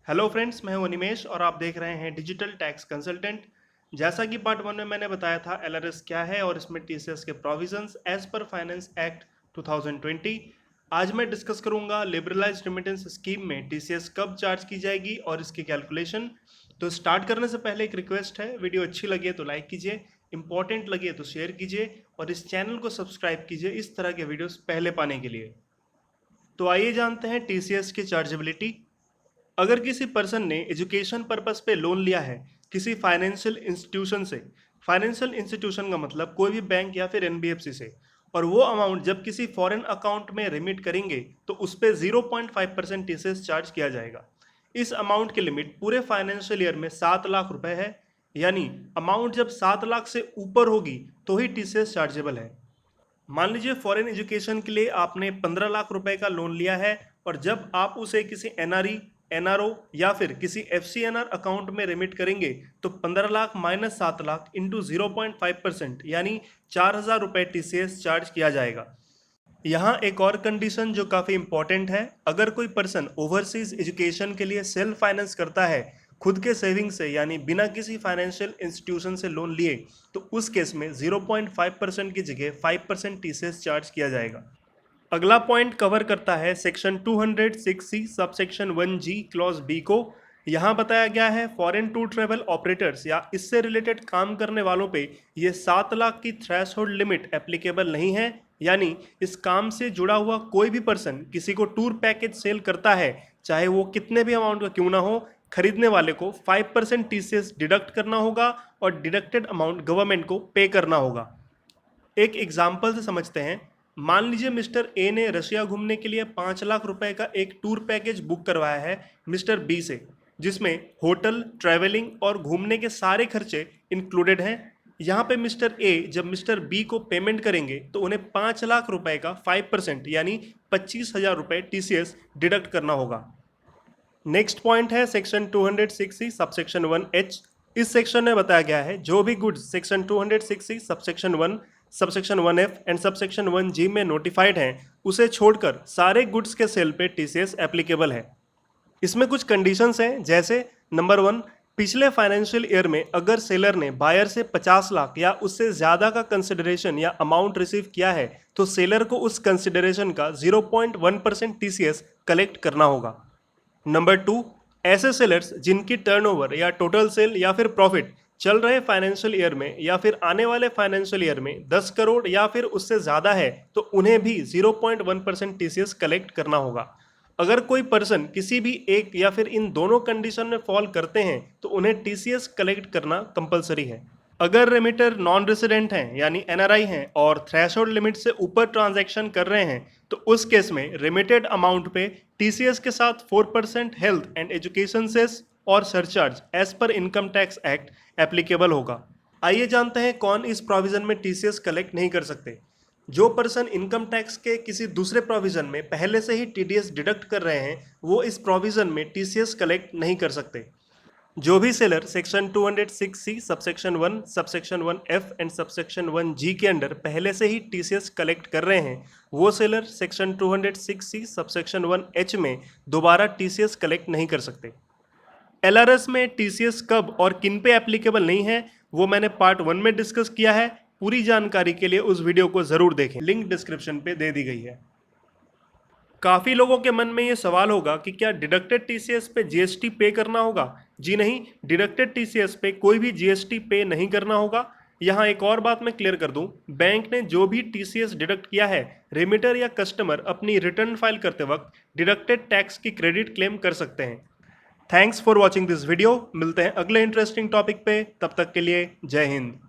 Hello friends, मैं हूं अनिमेश और आप देख रहे हैं डिजिटल टैक्स कंसल्टेंट। जैसा कि पार्ट वन में मैंने बताया था एलआरएस क्या है और इसमें टीसीएस के provisions as per finance act 2020। आज मैं डिस्कस करूंगा लिबरलाइज्ड रेमिटेंस स्कीम में टीसीएस कब चार्ज की जाएगी और इसकी कैलकुलेशन। तो स्टार्ट करने से पहले एक रिक्वेस्ट है, वीडियो अच्छी लगे तो लाइक कीजिए, इंपॉर्टेंट लगे तो शेयर कीजिए और इस चैनल को सब्सक्राइब कीजिए इस तरह के वीडियोस पहले पाने के लिए। तो आइए जानते हैं टीसीएस की चार्जेबिलिटी। अगर किसी पर्सन ने एजुकेशन पर्पस पे लोन लिया है किसी फाइनेंशियल इंस्टीट्यूशन से, फाइनेंशियल इंस्टीट्यूशन का मतलब कोई भी बैंक या फिर एनबीएफसी से, और वो अमाउंट जब किसी फॉरेन अकाउंट में रिमिट करेंगे तो उस पर 0.5% टीसीएस चार्ज किया जाएगा। इस अमाउंट की लिमिट पूरे फाइनेंशियल ईयर में 7 लाख रुपए है, यानी अमाउंट जब 7 लाख से ऊपर होगी तो ही टीसीएस चार्जेबल है। मान लीजिए फॉरेन एजुकेशन के लिए आपने 15 लाख रुपए का लोन लिया है और जब आप उसे किसी एनआरई, एनआरओ या फिर किसी एफसीएनआर अकाउंट में रिमिट करेंगे तो 15 लाख माइनस 7 लाख इंटू 0.5% यानी 4,000 रुपये टीसीएस चार्ज किया जाएगा। यहाँ एक और कंडीशन जो काफ़ी इंपॉर्टेंट है, अगर कोई पर्सन ओवरसीज एजुकेशन के लिए सेल्फ फाइनेंस करता है खुद के सेविंग से, यानी बिना किसी फाइनेंशियल इंस्टीट्यूशन से लोन लिए, तो उस केस में 0.5% की जगह 5% टीसीएस चार्ज किया जाएगा। अगला पॉइंट कवर करता है section 206C subsection 1G clause B को। यहाँ बताया गया है फॉरेन टू ट्रेवल ऑपरेटर्स या इससे रिलेटेड काम करने वालों पे ये 7 लाख की थ्रेशहोल्ड लिमिट एप्लीकेबल नहीं है, यानी इस काम से जुड़ा हुआ कोई भी पर्सन किसी को टूर पैकेज सेल करता है, चाहे वो कितने भी अमाउंट का क्यों ना हो, खरीदने वाले को 5% टीसीएस डिडक्ट करना होगा और डिडक्टेड अमाउंट गवर्नमेंट को पे करना होगा। एक एग्जाम्पल से समझते हैं। मान लीजिए मिस्टर ए ने रशिया घूमने के लिए 5 लाख रुपए का एक टूर पैकेज बुक करवाया है मिस्टर बी से, जिसमें होटल, ट्रैवलिंग और घूमने के सारे खर्चे इंक्लूडेड हैं। यहाँ पे मिस्टर ए जब मिस्टर बी को पेमेंट करेंगे तो उन्हें 5 लाख रुपए का 5% यानी 25,000 रुपये टीसीएस डिडक्ट करना होगा। नेक्स्ट पॉइंट है सेक्शन 206C सबसेक्शन 1H। इस सेक्शन में बताया गया है जो भी goods section 206C subsection 1, subsection 1F and subsection 1G में नोटिफाइड हैं, उसे छोड़कर सारे गुड्स के सेल पे टीसीएस एप्लीकेबल है। इसमें कुछ कंडीशंस हैं, जैसे नंबर 1, पिछले फाइनेंशियल ईयर में अगर सेलर ने बायर से 50 लाख या उससे ज़्यादा का कंसिडरेशन या अमाउंट रिसीव किया है तो सेलर को उस कंसिडरेशन का 0.1% टीसीएस कलेक्ट करना होगा। नंबर 2, ऐसे सेलर्स जिनकी टर्नओवर या टोटल सेल या फिर प्रॉफिट चल रहे फाइनेंशियल ईयर में या फिर आने वाले फाइनेंशियल ईयर में 10 करोड़ या फिर उससे ज़्यादा है तो उन्हें भी 0.1% टीसीएस कलेक्ट करना होगा। अगर कोई पर्सन किसी भी एक या फिर इन दोनों कंडीशन में फॉल करते हैं तो उन्हें टीसीएस कलेक्ट करना कंपलसरी है। अगर रेमिटर नॉन रेसिडेंट हैं यानी एनआरआई हैं और थ्रेशोल्ड लिमिट से ऊपर ट्रांजैक्शन कर रहे हैं तो उस केस में रेमिटेड अमाउंट पे टीसीएस के साथ 4% हेल्थ एंड एजुकेशन सेस और surcharge as per income tax act applicable होगा। आइए जानते हैं कौन इस प्रोविजन में टीसीएस कलेक्ट नहीं कर सकते। जो पर्सन इनकम टैक्स के किसी दूसरे प्रोविजन में पहले से ही टीडीएस डिडक्ट कर रहे हैं वो इस प्रोविजन में टीसीएस कलेक्ट नहीं कर सकते। जो भी seller section 206C subsection 1, subsection 1F and subsection 1G के अंडर पहले से ही टीसीएस कलेक्ट कर रहे हैं वो seller section 206C subsection 1H में दोबारा टीसीएस कलेक्ट नहीं कर सकते। एलआरएस में टीसीएस कब और किन पे एप्लीकेबल नहीं है वो मैंने पार्ट 1 में डिस्कस किया है। पूरी जानकारी के लिए उस वीडियो को ज़रूर देखें, लिंक डिस्क्रिप्शन पे दे दी गई है। काफ़ी लोगों के मन में ये सवाल होगा कि क्या डिडक्टेड टीसीएस पे जीएसटी पे करना होगा। जी नहीं, डिडक्टेड टीसीएस पे कोई भी जीएसटी पे नहीं करना होगा। यहाँ एक और बात मैं क्लियर कर दूं, बैंक ने जो भी टीसीएस डिडक्ट किया है रेमिटर या कस्टमर अपनी रिटर्न फाइल करते वक्त डिडक्टेड टैक्स की क्रेडिट क्लेम कर सकते हैं। Thanks for watching this video. मिलते हैं अगले इंटरेस्टिंग टॉपिक पे, तब तक के लिए जय हिंद।